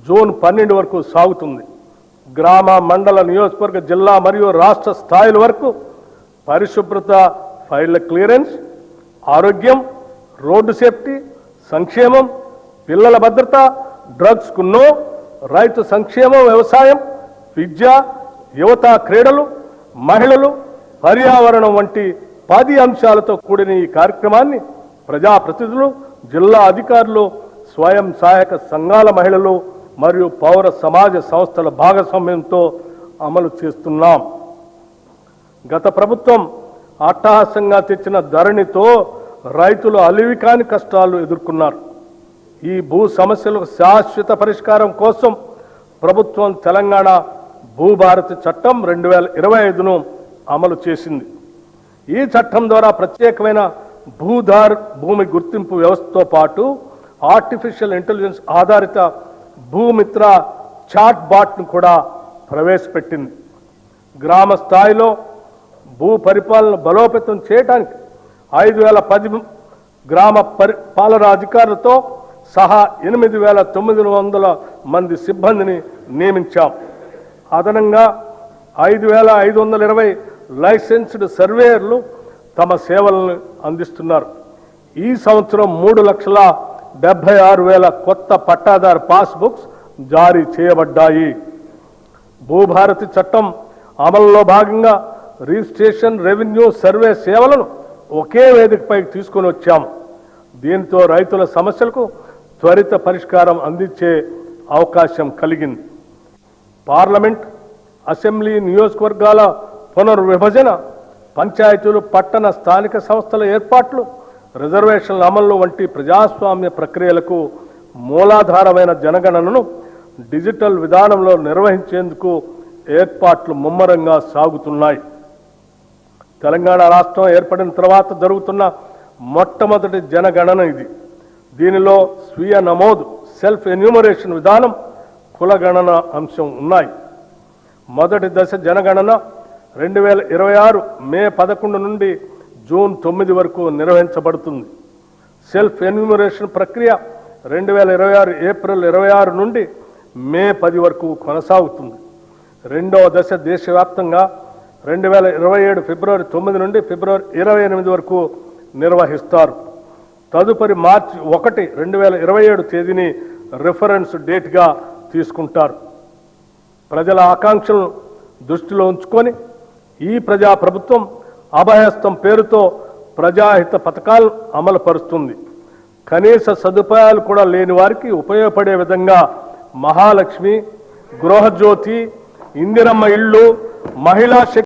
June 12 వరకు సాగుతుంది. గ్రామ, మండల, నియోజకవర్గ, జిల్లా మరియు రాష్ట్ర స్థాయిల వరకు పరిశుభ్రత, ఫైళ్ల క్లియరెన్స్, ఆరోగ్యం, రోడ్డు సేఫ్టీ, సంక్షేమం, పిల్లల భద్రత, డ్రగ్స్కు నో, రైతు సంక్షేమం, వ్యవసాయం, విద్య, యువత, క్రీడలు, మహిళలు, పర్యావరణం వంటి 10 అంశాలతో కూడిన ఈ కార్యక్రమాన్ని ప్రజాప్రతినిధులు, జిల్లా అధికారులు, స్వయం సహాయక సంఘాల మహిళలు మరియు పౌర సమాజ సంస్థల భాగస్వామ్యంతో అమలు చేస్తున్నాం. గత ప్రభుత్వం అట్టహాసంగా తెచ్చిన ధరణితో రైతులు అలివికాని కష్టాలు ఎదుర్కొన్నారు. ఈ భూ సమస్యలకు శాశ్వత పరిష్కారం కోసం ప్రభుత్వం తెలంగాణ భూభారతి చట్టం 2025ను అమలు చేసింది. ఈ చట్టం ద్వారా ప్రత్యేకమైన భూమి గుర్తింపు వ్యవస్థతో పాటు ఆర్టిఫిషియల్ ఇంటెలిజెన్స్ ఆధారిత భూమిత్ర చాట్ బాట్ను కూడా ప్రవేశపెట్టింది. గ్రామ స్థాయిలో భూ పరిపాలన బలోపేతం చేయడానికి 5010 గ్రామ పాలనా అధికారులతో సహా 8900 మంది సిబ్బందిని నియమించాం. అదనంగా 5520 లైసెన్స్డ్ సర్వేయర్లు తమ సేవలను అందిస్తున్నారు. ఈ సంవత్సరం 3,76,000 కొత్త పట్టాదారు పాస్బుక్స్ జారీ చేయబడ్డాయి. భూభారతి చట్టం అమలులో భాగంగా రిజిస్ట్రేషన్, రెవెన్యూ, సర్వే సేవలను ఒకే వేదికపైకి తీసుకొని వచ్చాము. దీంతో రైతుల సమస్యలకు త్వరిత పరిష్కారం అందించే అవకాశం కలిగింది. పార్లమెంట్, అసెంబ్లీ, నియోజకవర్గాల పునర్విభజన, పంచాయతీలు, పట్టణ స్థానిక సంస్థల ఏర్పాట్లు, రిజర్వేషన్ల అమలు వంటి ప్రజాస్వామ్య ప్రక్రియలకు మూలాధారమైన జనగణనను డిజిటల్ విధానంలో నిర్వహించేందుకు ఏర్పాట్లు ముమ్మరంగా సాగుతున్నాయి. తెలంగాణ రాష్ట్రం ఏర్పడిన తర్వాత జరుగుతున్న మొట్టమొదటి జనగణన ఇది. దీనిలో స్వీయ నమోదు, సెల్ఫ్ ఎన్యూమరేషన్ విధానం, కులగణన అంశం ఉన్నాయి. మొదటి దశ జనగణన 2026 మే 11 నుండి జూన్ 9 వరకు నిర్వహించబడుతుంది. సెల్ఫ్ ఎన్యూమరేషన్ ప్రక్రియ 2026 ఏప్రిల్ 26 నుండి మే 10 వరకు కొనసాగుతుంది. రెండవ దశ దేశవ్యాప్తంగా 2027 ఫిబ్రవరి 9 నుండి ఫిబ్రవరి 28 వరకు నిర్వహిస్తారు. తదుపరి మార్చి 1, 2027 తేదీని రిఫరెన్స్ డేట్గా తీసుకుంటారు. ప్రజల ఆకాంక్షలను దృష్టిలో ఉంచుకొని ఈ ప్రజా ప్రభుత్వం అభయహస్తం పేరుతో ప్రజాహిత పథకాలను అమలు పరుస్తుంది. కనీస సదుపాయాలు కూడా లేని వారికి ఉపయోగపడే విధంగా మహాలక్ష్మి, గృహజ్యోతి, ఇందిరమ్మ ఇళ్ళు, మహిళా